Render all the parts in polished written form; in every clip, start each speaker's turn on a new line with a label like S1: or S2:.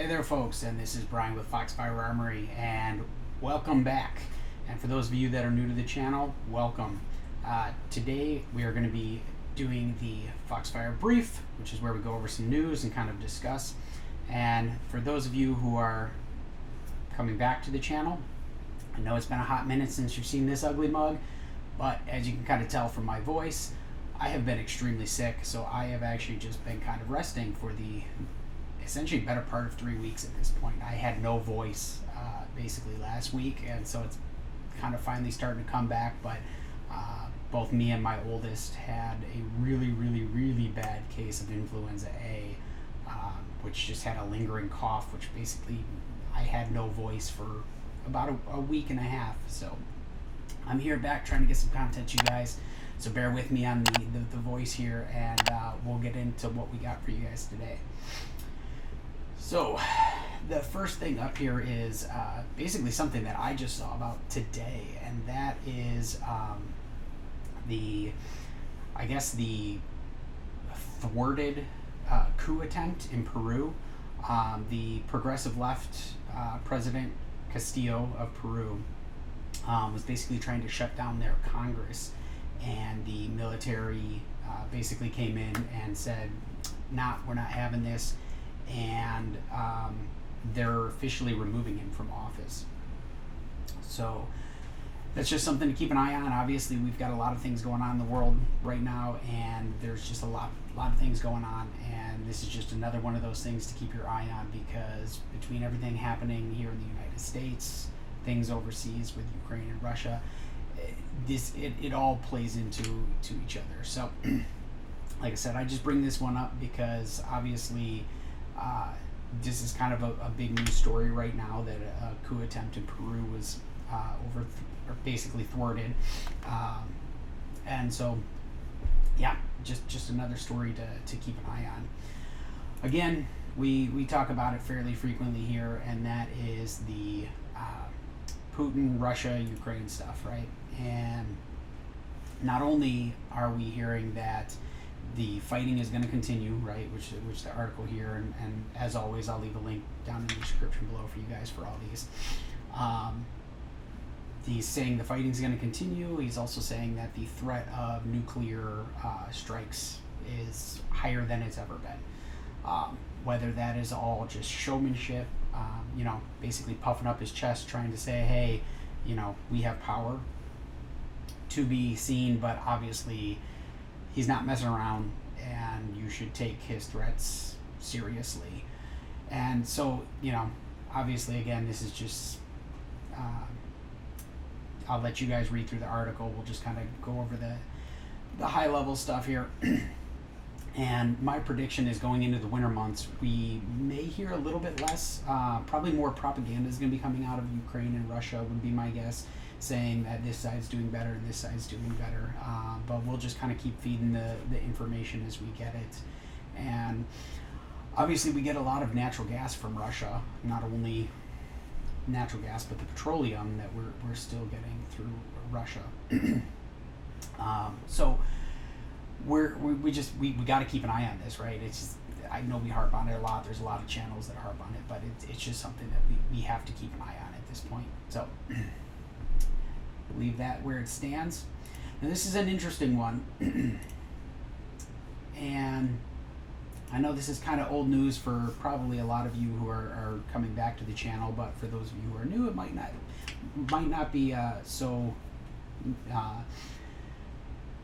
S1: Hey there folks, and this is Brian with Foxfire Armory, and welcome back. And for those of you that are new to the channel, welcome. Today we are going to be doing the Foxfire Brief, which is where we go over some news and kind of discuss. And for those of you who are coming back to the channel, I know it's been a hot minute since you've seen this ugly mug, but as you can kind of tell from my voice, I have been extremely sick, so I have actually just been kind of resting for the essentially better part of 3 weeks at this point. I had no voice basically last week, and so it's kind of finally starting to come back, but both me and my oldest had a really bad case of influenza A, which just had a lingering cough, which basically I had no voice for about a week and a half. So I'm here back trying to get some content to you guys, so bear with me on the voice here, and we'll get into what we got for you guys today. So the first thing up here is basically something that I just saw about today, and that is the thwarted coup attempt in Peru. The progressive left President Castillo of Peru was basically trying to shut down their Congress, and the military basically came in and said, we're not having this, and they're officially removing him from office. So that's just something to keep an eye on. Obviously, we've got a lot of things going on in the world right now, and there's just a lot of things going on, and this is just another one of those things to keep your eye on, because between everything happening here in the United States, things overseas with Ukraine and Russia, it all plays into each other. So like I said, I just bring this one up because obviously this is kind of a big news story right now, that a coup attempt in Peru was basically thwarted, and so yeah, just another story to keep an eye on. Again, we talk about it fairly frequently here, and that is the Putin, Russia, Ukraine stuff, right? And not only are we hearing that the fighting is going to continue, right, which the article here, and as always, I'll leave a link down in the description below for you guys for all these. He's saying the fighting is going to continue. He's also saying that the threat of nuclear strikes is higher than it's ever been. Whether that is all just showmanship, basically puffing up his chest, trying to say, hey, we have power, to be seen, but obviously he's not messing around, and you should take his threats seriously. And so, obviously, again, this is just, I'll let you guys read through the article. We'll just kind of go over the high level stuff here. And my prediction is, going into the winter months, we may hear a little bit less, probably more propaganda is going to be coming out of Ukraine and Russia, would be my guess, saying that this side's doing better and this side's doing better. But we'll just kind of keep feeding the information as we get it. And obviously we get a lot of natural gas from Russia, not only natural gas, but the petroleum that we're still getting through Russia. So we got to keep an eye on this, right? It's just, I know we harp on it a lot. There's a lot of channels that harp on it, but it's just something that we have to keep an eye on at this point. So leave that where it stands. Now this is an interesting one, and I know this is kind of old news for probably a lot of you who are coming back to the channel, but for those of you who are new, it might not be so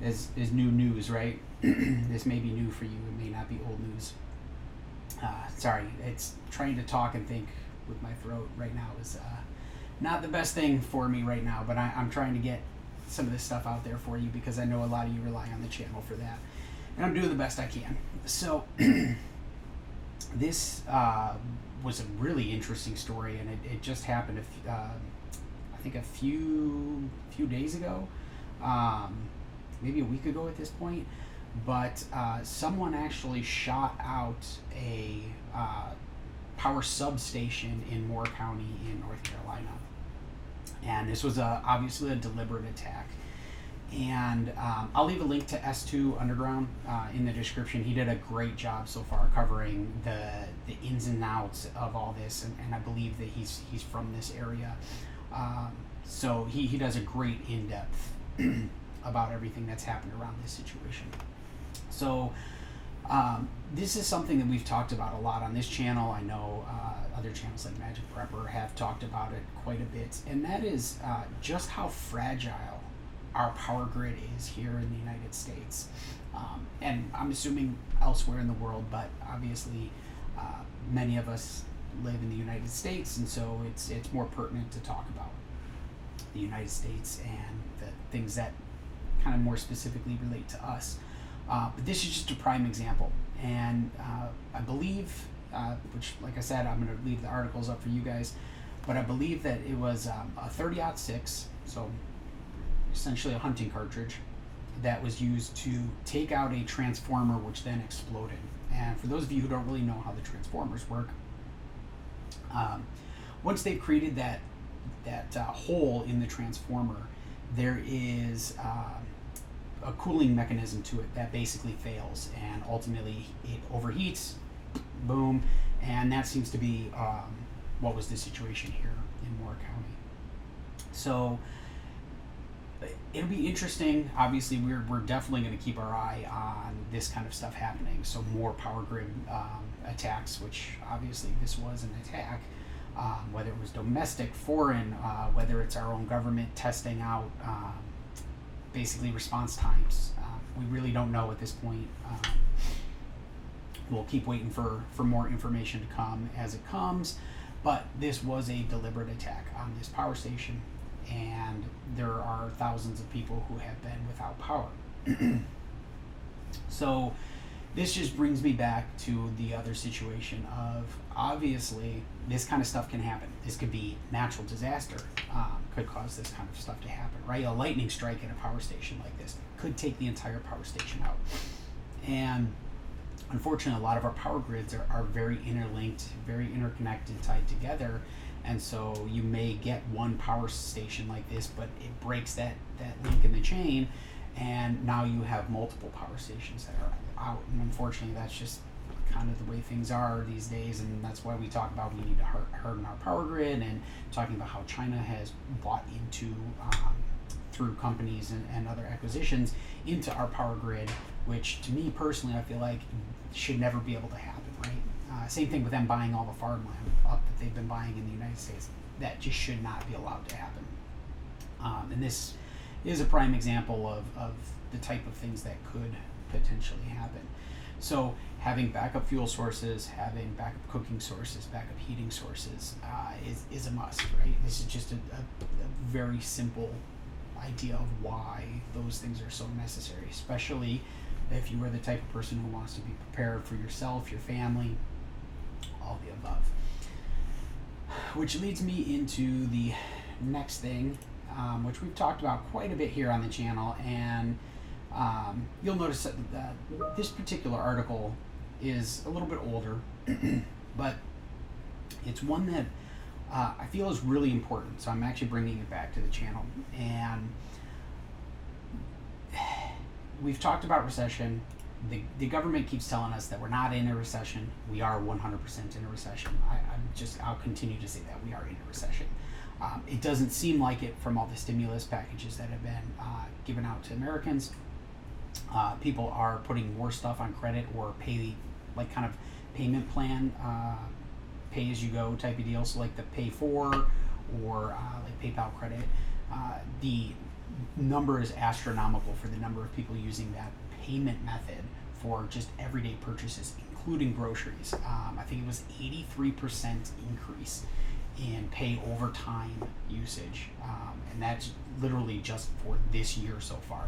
S1: as new news, right? This may be new for you. It may not be old news. Sorry, it's trying to talk and think with my throat right now is not the best thing for me right now, but I'm trying to get some of this stuff out there for you, because I know a lot of you rely on the channel for that, and I'm doing the best I can. So this was a really interesting story, and it just happened I think a few days ago, maybe a week ago at this point, but someone actually shot out a power substation in Moore County in North Carolina. And this was obviously a deliberate attack. And I'll leave a link to S2 Underground in the description. He did a great job so far covering the ins and outs of all this, and I believe that he's from this area. So he does a great in-depth about everything that's happened around this situation. So this is something that we've talked about a lot on this channel. I know other channels like Magic Prepper have talked about it quite a bit, and that is just how fragile our power grid is here in the United States. And I'm assuming elsewhere in the world, but obviously many of us live in the United States, and so it's more pertinent to talk about the United States and the things that kind of more specifically relate to us. But this is just a prime example, and I believe, which like I said, I'm going to leave the articles up for you guys, but I believe that it was a 30-06, so essentially a hunting cartridge, that was used to take out a transformer, which then exploded. And for those of you who don't really know how the transformers work, once they've created that hole in the transformer, there is a cooling mechanism to it that basically fails, and ultimately it overheats, boom, and that seems to be what was the situation here in Moore County. So it'll be interesting. Obviously, we're definitely going to keep our eye on this kind of stuff happening. So more power grid attacks, which obviously this was an attack, whether it was domestic, foreign, whether it's our own government testing out basically response times. We really don't know at this point. We'll keep waiting for more information to come as it comes, but this was a deliberate attack on this power station, and there are thousands of people who have been without power. So this just brings me back to the other situation of, obviously this kind of stuff can happen. This could be natural disaster, could cause this kind of stuff to happen, right? A lightning strike at a power station like this could take the entire power station out. And unfortunately, a lot of our power grids are very interlinked, very interconnected, tied together. And so you may get one power station like this, but it breaks that link in the chain, and now you have multiple power stations that are out. And unfortunately, that's just kind of the way things are these days, and that's why we talk about we need to harden our power grid, and talking about how China has bought into, through companies and other acquisitions, into our power grid, which to me personally, I feel like should never be able to happen, right? Same thing with them buying all the farmland up that they've been buying in the United States. That just should not be allowed to happen. And this is a prime example of the type of things that could potentially happen. So having backup fuel sources, having backup cooking sources, backup heating sources is a must, right? This is just a very simple idea of why those things are so necessary, especially if you are the type of person who wants to be prepared for yourself, your family, all the above. Which leads me into the next thing, which we've talked about quite a bit here on the channel, and you'll notice that this particular article is a little bit older, but it's one that I feel is really important, so I'm actually bringing it back to the channel. And we've talked about recession. The government keeps telling us that we're not in a recession. We are 100% in a recession. I'll continue to say that we are in a recession. It doesn't seem like it from all the stimulus packages that have been given out to Americans. People are putting more stuff on credit or like kind of payment plan, pay as you go type of deal. So like the pay for or like PayPal credit. The number is astronomical for the number of people using that payment method for just everyday purchases, including groceries. I think it was 83% increase in pay over time usage, and that's literally just for this year so far,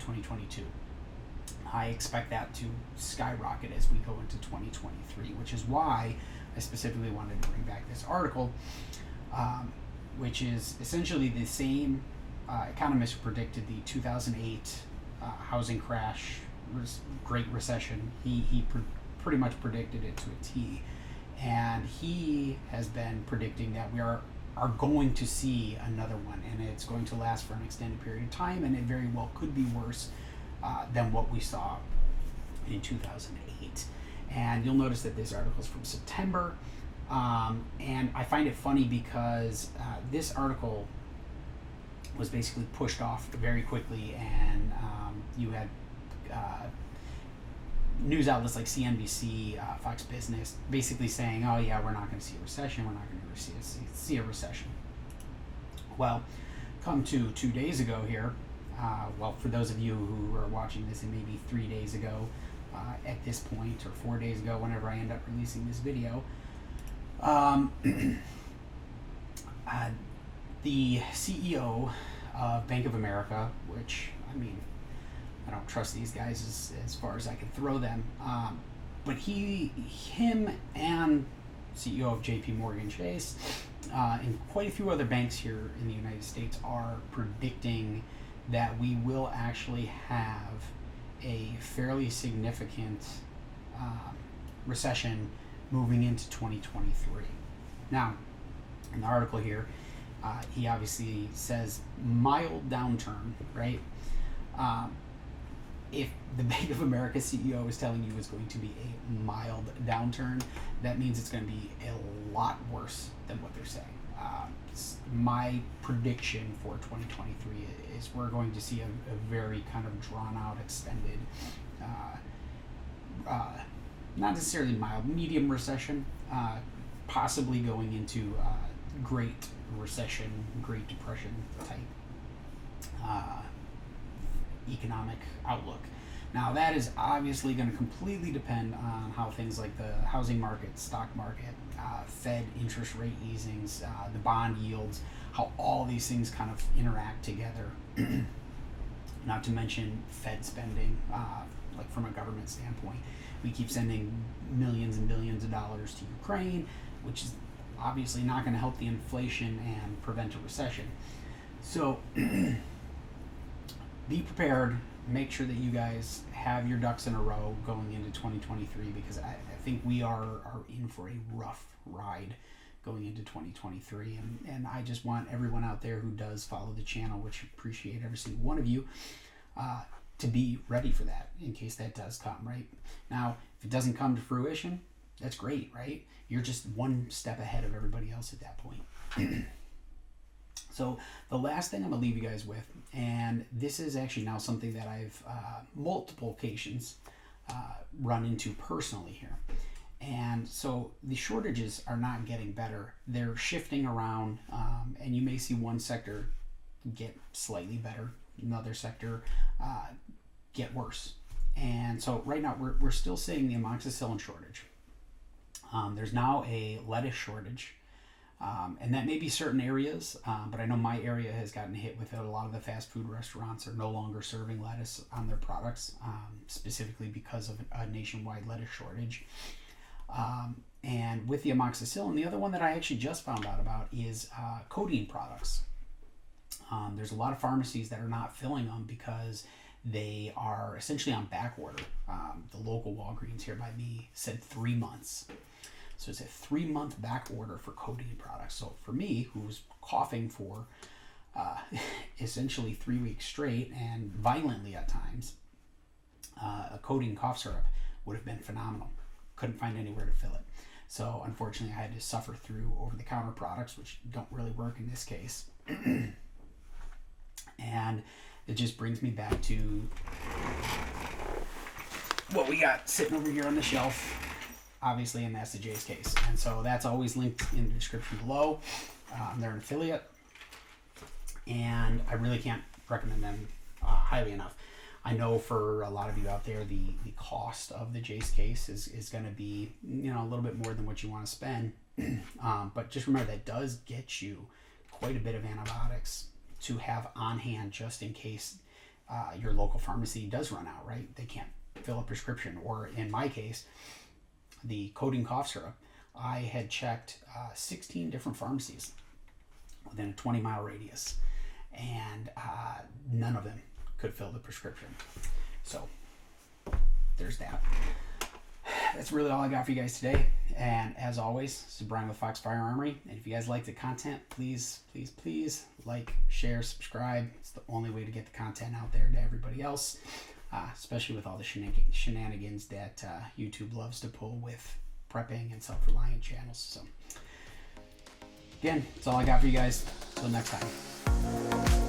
S1: 2022. I expect that to skyrocket as we go into 2023, which is why I specifically wanted to bring back this article, which is essentially the same economist predicted the 2008 housing crash, Great Recession. He pretty much predicted it to a T, and he has been predicting that we are are going to see another one, and it's going to last for an extended period of time, and it very well could be worse than what we saw in 2008. And you'll notice that this article is from September, and I find it funny because this article was basically pushed off very quickly, and you had news outlets like CNBC, Fox Business, basically saying, oh yeah, we're not going to see a recession, we're not going to see a recession. Well, come to 2 days ago here, well, for those of you who are watching this, and maybe 3 days ago at this point, or 4 days ago, whenever I end up releasing this video, the CEO of Bank of America, which, I mean, I don't trust these guys as far as I can throw them, but him and CEO of JP Morgan Chase and quite a few other banks here in the United States are predicting that we will actually have a fairly significant recession moving into 2023. Now, in the article here, he obviously says mild downturn, right? If the Bank of America CEO is telling you it's going to be a mild downturn, that means it's going to be a lot worse than what they're saying. My prediction for 2023 is we're going to see a very kind of drawn out, extended, not necessarily mild, medium recession, possibly going into Great Recession, Great Depression type economic outlook. Now, that is obviously going to completely depend on how things like the housing market, stock market, Fed interest rate easings, the bond yields, how all these things kind of interact together. Not to mention Fed spending, like from a government standpoint. We keep sending millions and billions of dollars to Ukraine, which is obviously not going to help the inflation and prevent a recession. So be prepared. Make sure that you guys have your ducks in a row going into 2023, because I think we are in for a rough ride going into 2023. And I just want everyone out there who does follow the channel, which I appreciate every single one of you, to be ready for that in case that does come, right? Now, if it doesn't come to fruition, that's great, right? You're just one step ahead of everybody else at that point. So the last thing I'm going to leave you guys with, and this is actually now something that I've multiple occasions run into personally here. And so the shortages are not getting better. They're shifting around, and you may see one sector get slightly better, another sector get worse. And so right now we're still seeing the amoxicillin shortage. There's now a lettuce shortage. And that may be certain areas, but I know my area has gotten hit with it. A lot of the fast food restaurants are no longer serving lettuce on their products, specifically because of a nationwide lettuce shortage. And with the amoxicillin, the other one that I actually just found out about is codeine products. There's a lot of pharmacies that are not filling them because they are essentially on back order. The local Walgreens here by me said 3 months. So it's a 3-month back order for codeine products. So for me, who's coughing for essentially 3 weeks straight and violently at times, a codeine cough syrup would have been phenomenal. Couldn't find anywhere to fill it. So unfortunately, I had to suffer through over-the-counter products, which don't really work in this case. And it just brings me back to what we got sitting over here on the shelf. Obviously, and that's the Jase case. And so that's always linked in the description below. They're an affiliate, and I really can't recommend them highly enough. I know for a lot of you out there, the cost of the Jase case is going to be, a little bit more than what you want to spend. But just remember, that does get you quite a bit of antibiotics to have on hand just in case your local pharmacy does run out, right? They can't fill a prescription. Or in my case, the codeine cough syrup, I had checked 16 different pharmacies within a 20-mile radius, and none of them could fill the prescription. So there's that. That's really all I got for you guys today. And as always, this is Brian with Foxfire Armory. And if you guys like the content, please like, share, subscribe. It's the only way to get the content out there to everybody else, especially with all the shenanigans that YouTube loves to pull with prepping and self-reliant channels. So again, that's all I got for you guys. Till next time.